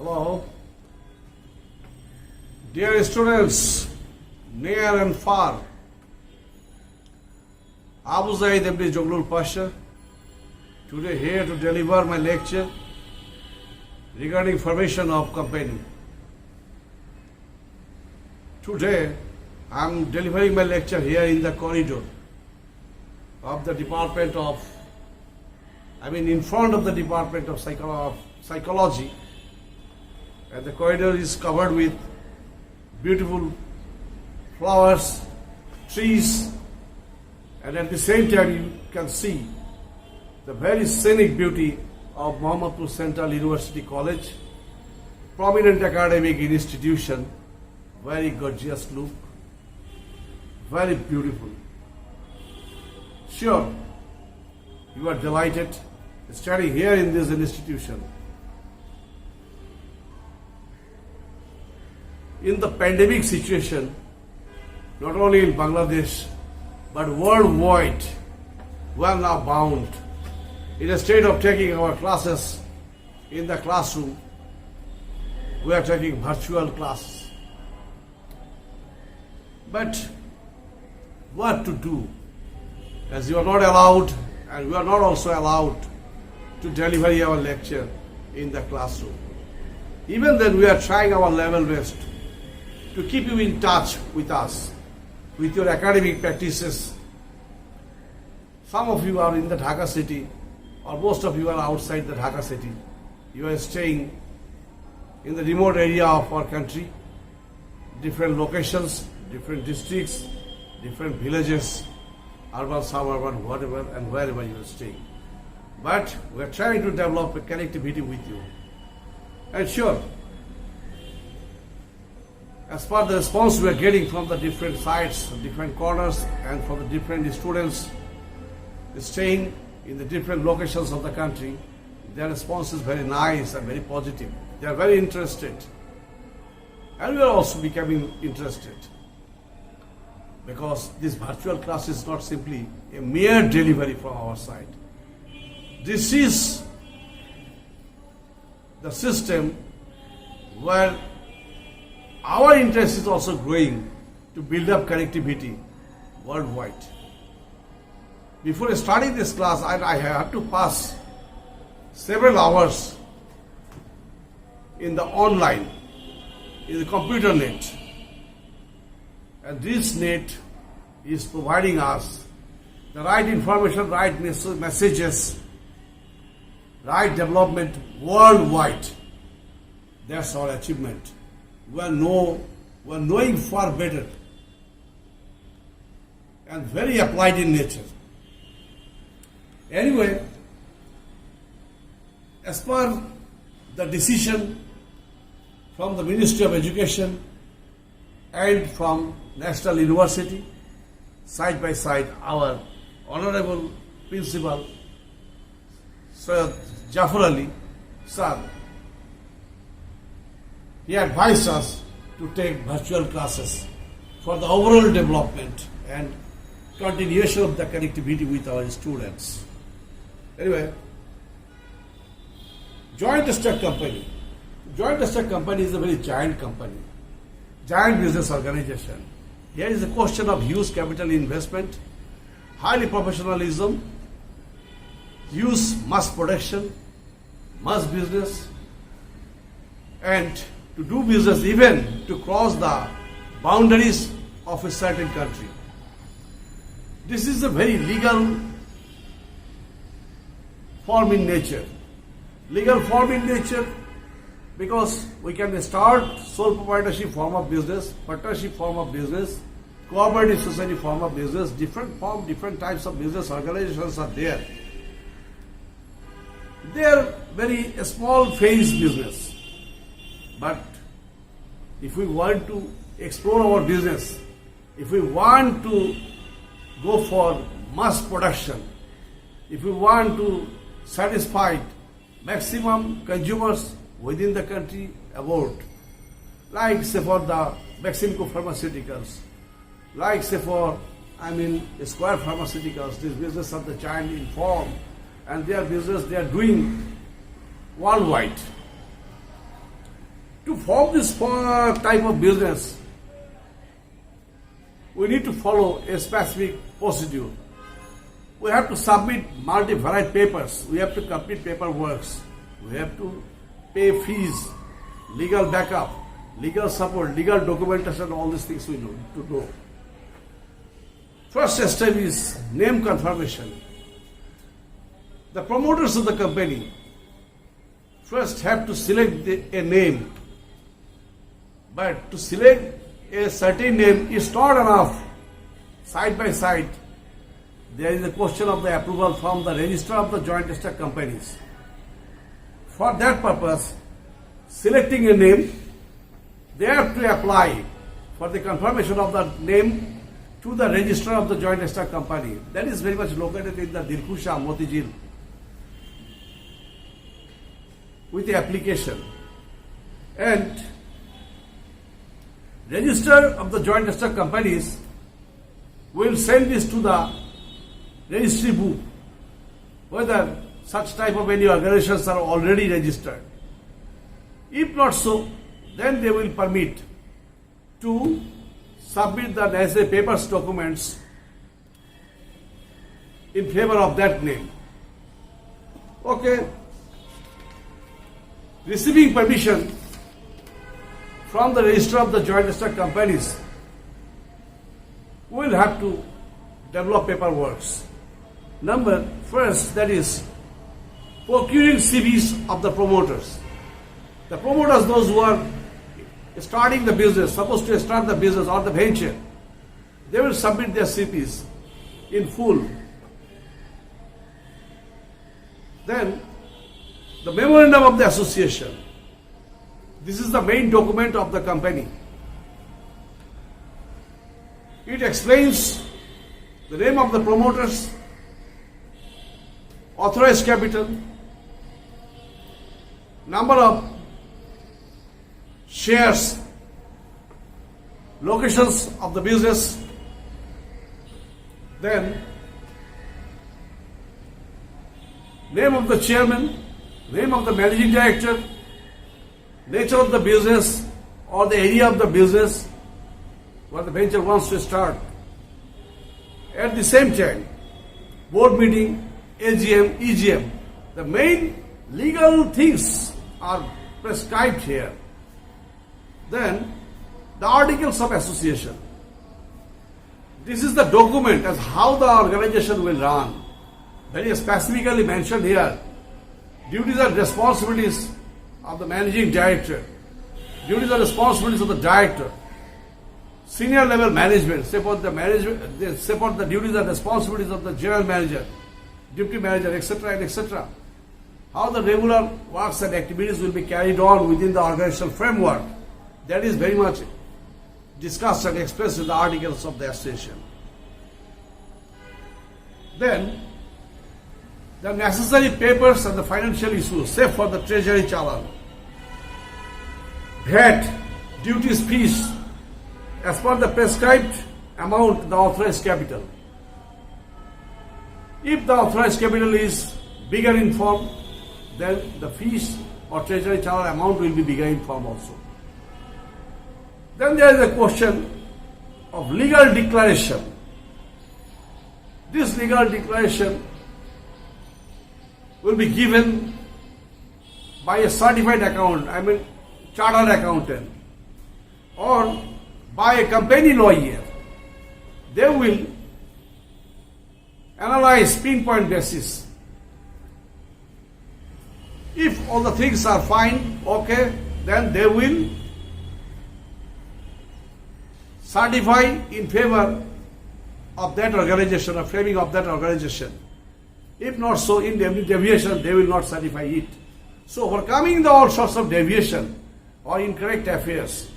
Hello. Dear students, near and far, Abu Zahid MD Zoglul Pasha, today here to deliver my lecture regarding formation of company. Today, I am delivering my lecture here in the corridor of the Department of, in front of the Department of Psychology, and the corridor is covered with beautiful flowers, trees, and at the same time you can see the very scenic beauty of Mohammadpur Central University College, prominent academic institution, very gorgeous look, very beautiful. Sure, you are delighted studying here in this institution. In the pandemic situation, not only in Bangladesh, but worldwide, we are now bound in a state of taking our classes in the classroom. We are taking virtual classes. But what to do? As you are not allowed, and we are not also allowed to deliver our lecture in the classroom. Even then, we are trying our level best to keep you in touch with us, with your academic practices. Some of you are in the Dhaka city, or most of you are outside the Dhaka city. You are staying in the remote area of our country, different locations, different districts, different villages, urban, suburban, whatever, and wherever you are staying. But we are trying to develop a connectivity with you. And sure, as per the response we are getting from the different sites, different corners, and from the different students staying in the different locations of the country, their response is very nice and very positive. They are very interested. And we are also becoming interested. Because this virtual class is not simply a mere delivery from our side. This is the system where our interest is also growing to build up connectivity worldwide. Before starting this class, I had to pass several hours in the online, in the computer net. And this net is providing us the right information, right messages, right development worldwide. That's our achievement. We are knowing far better and very applied in nature. Anyway, as per the decision from the Ministry of Education and from National University, side by side, our Honorable Principal, Sir Jafar Ali, sir, he advised us to take virtual classes for the overall development and continuation of the connectivity with our students. Anyway, Joint Stock Company. Joint Stock Company is a very giant company, giant business organization. Here is a question of huge capital investment, highly professionalism, huge mass production, mass business, and to do business, even to cross the boundaries of a certain country. This is a very legal form in nature. Legal form in nature because we can start sole proprietorship form of business, partnership form of business, cooperative society form of business, different form, different types of business organizations are there. They are very small phase business. But if we want to explore our business, if we want to go for mass production, if we want to satisfy maximum consumers within the country abroad, like say for the Maximco Pharmaceuticals, like say for Square Pharmaceuticals, this business of the giant in form, and their business they are doing worldwide. To form this type of business, we need to follow a specific procedure. We have to submit multi-varied papers. We have to complete paperwork. We have to pay fees, legal backup, legal support, legal documentation, all these things we need to do. First step is name confirmation. The promoters of the company first have to select a name. But to select a certain name is not enough. Side by side, there is a question of the approval from the Register of the Joint Stock Companies. For that purpose, selecting a name, they have to apply for the confirmation of the name to the Register of the Joint Stock Company. That is very much located in the Dilkusha, Motijil, with the application. And Register of the Joint Stock Companies will send this to the registry book, whether such type of any organizations are already registered. If not so, then they will permit to submit the necessary papers, documents in favor of that name. Okay. Receiving permission from the Register of the Joint Stock Companies, we will have to develop paperwork. Number first, that is procuring CVs of the promoters. The promoters, those who are starting the business, supposed to start the business or the venture, they will submit their CVs in full. Then, the memorandum of the association. This is the main document of the company. It explains the name of the promoters, authorized capital, number of shares, locations of the business, then name of the chairman, name of the managing director, nature of the business or the area of the business where the venture wants to start. At the same time, board meeting, AGM, EGM, the main legal things are prescribed here. Then, the articles of association. This is the document as how the organization will run. Very specifically mentioned here. Duties and responsibilities of the managing director, duties and responsibilities of the director, senior level management, support the management, they support the duties and responsibilities of the general manager, deputy manager, etc. and etc. How the regular works and activities will be carried on within the organizational framework. That is very much discussed and expressed in the articles of the association. Then, the necessary papers and the financial issues, save for the treasury challan, VAT, duties, fees, as per the prescribed amount, the authorized capital. If the authorized capital is bigger in form, then the fees or treasury challan amount will be bigger in form also. Then there is a question of legal declaration. This legal declaration will be given by a certified accountant, chartered accountant, or by a company lawyer. They will analyze pinpoint basis. If all the things are fine, okay, then they will certify in favor of that organization or framing of that organization. If not so, in any deviation, they will not certify it. So, overcoming the all sorts of deviation or incorrect affairs,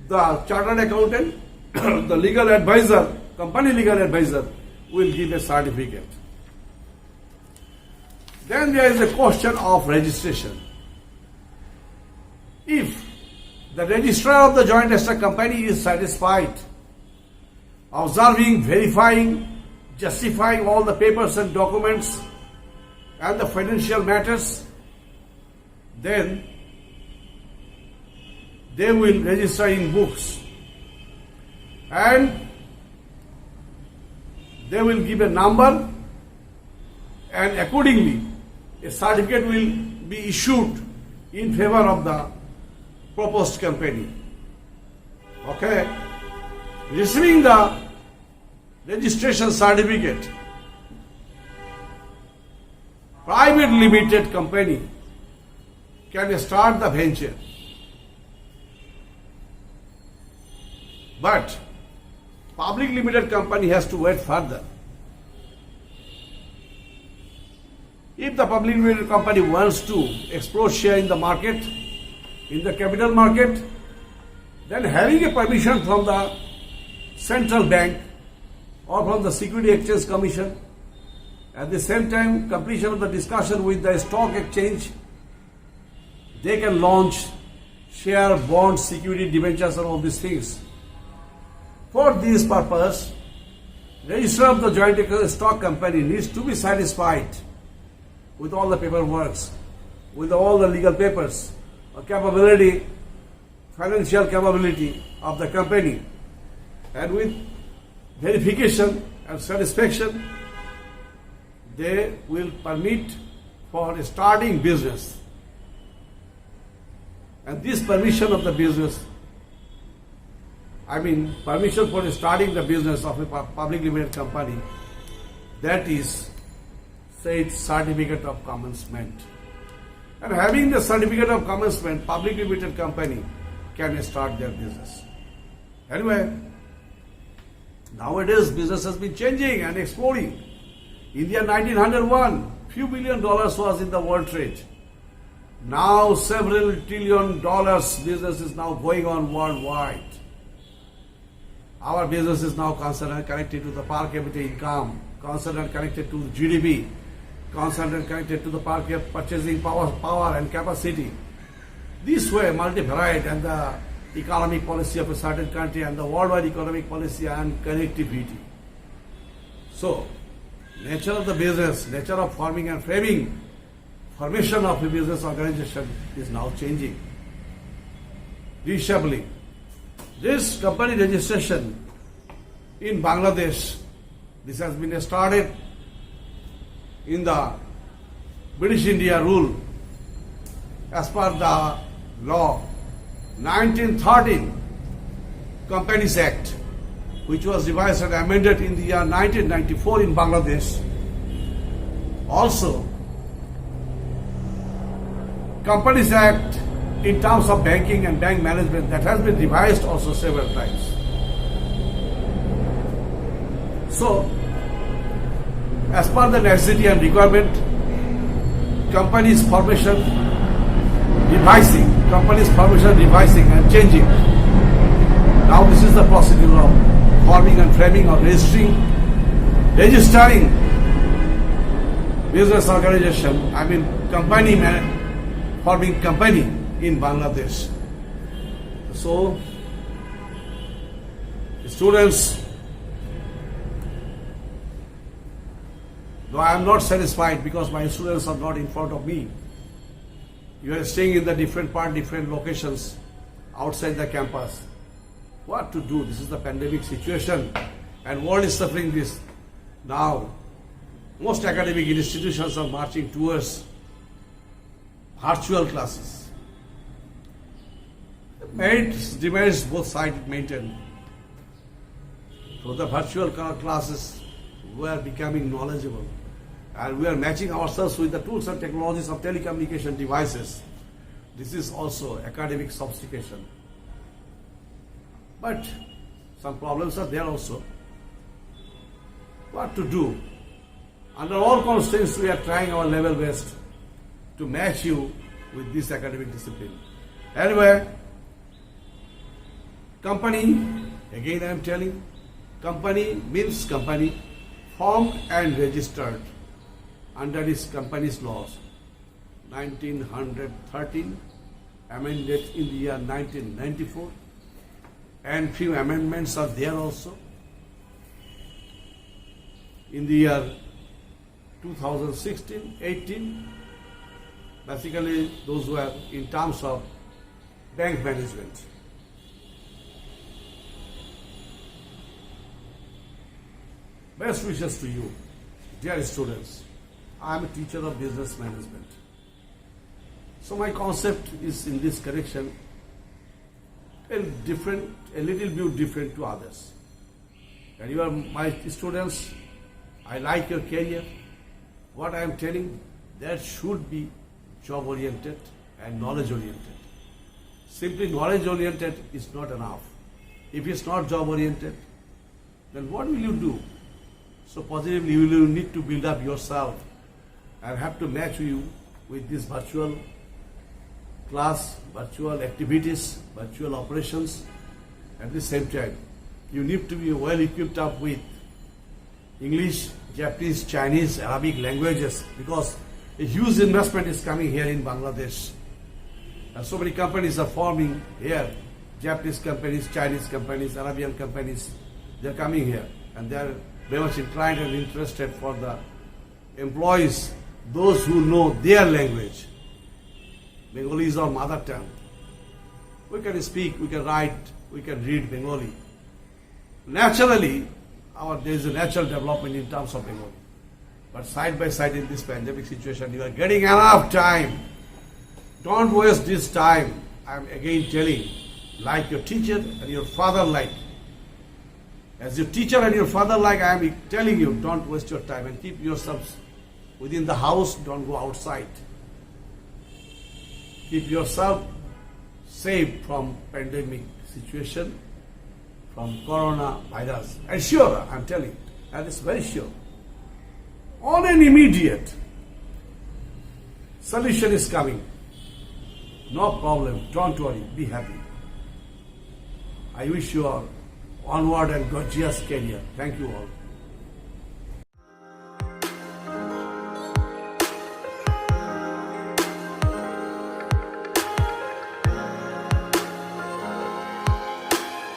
the chartered accountant, the legal advisor, company legal advisor will give a certificate. Then there is a question of registration. If the registrar of the joint stock company is satisfied, observing, verifying, justifying all the papers and documents and the financial matters, then they will register in books and they will give a number, and accordingly a certificate will be issued in favor of the proposed company. Okay? Receiving the registration certificate, private limited company can start the venture. But public limited company has to wait further. If the public limited company wants to explore share in the market, in the capital market, then having a permission from the central bank or from the Security Exchange Commission, at the same time completion of the discussion with the stock exchange, they can launch share, bonds, security, debentures and all these things. For this purpose, registrar of the joint stock company needs to be satisfied with all the paperwork, with all the legal papers, capability, financial capability of the company, and with verification and satisfaction, they will permit for starting business. And this permission of the business, permission for starting the business of a public limited company, that is said certificate of commencement. And having the certificate of commencement, public limited company can start their business. Anyway, nowadays business has been changing and exploding. In the year 1901, few $1 billion was in the world trade. Now several $1 trillion business is now going on worldwide. Our business is now concerned and connected to the per capita income, concerned and connected to GDP, concerned and connected to the per capita purchasing power and capacity. This way, multivariate and the economic policy of a certain country and the worldwide economic policy and connectivity. So, nature of the business, nature of forming and framing, formation of a business organization is now changing, reshaping. This company registration in Bangladesh, this has been started in the British India rule as per the law 1913 Companies Act, which was revised and amended in the year 1994 in Bangladesh. Also, Companies Act in terms of banking and bank management, that has been revised also several times. So, as per the necessity and requirement, companies formation revising and changing. Now this is the procedure of forming and framing or registering business organization, forming company in Bangladesh. So, students, though I am not satisfied because my students are not in front of me, you are staying in the different locations outside the campus. What to do? This is the pandemic situation and world is suffering this. Now, most academic institutions are marching towards virtual classes. Merits, demerits, both sides maintained. So the virtual classes, we are becoming knowledgeable and we are matching ourselves with the tools and technologies of telecommunication devices. This is also academic sophistication. But some problems are there also. What to do? Under all constraints, we are trying our level best to match you with this academic discipline. Anyway, company, again I am telling, company means company formed and registered under this company's laws 1913, amended in the year 1994, and few amendments are there also in the year 2016-18. Basically, those were in terms of bank management. Best wishes to you, dear students. I am a teacher of business management. So my concept is in this correction a little bit different to others. And you are my students, I like your career. What I am telling, that should be job oriented and knowledge oriented. Simply knowledge oriented is not enough. If it's not job oriented, then what will you do? So positively you will need to build up yourself and have to match you with this virtual class, virtual activities, virtual operations. At the same time, you need to be well equipped up with English, Japanese, Chinese, Arabic languages, because a huge investment is coming here in Bangladesh. And so many companies are forming here. Japanese companies, Chinese companies, Arabian companies, they're coming here. And they're very much inclined and interested for the employees, those who know their language. Bengali is our mother tongue. We can speak, we can write, we can read Bengali. Naturally, there is a natural development in terms of Bengali. But side by side in this pandemic situation, you are getting enough time. Don't waste this time. I am again telling, like your teacher and your father like. As your teacher and your father like, I am telling you, don't waste your time and keep yourselves within the house, don't go outside. Keep yourself safe from pandemic situation, from coronavirus. And sure, I am telling you, that is very sure. On an immediate solution is coming. No problem, don't worry, be happy. I wish you all onward and gorgeous career. Thank you all.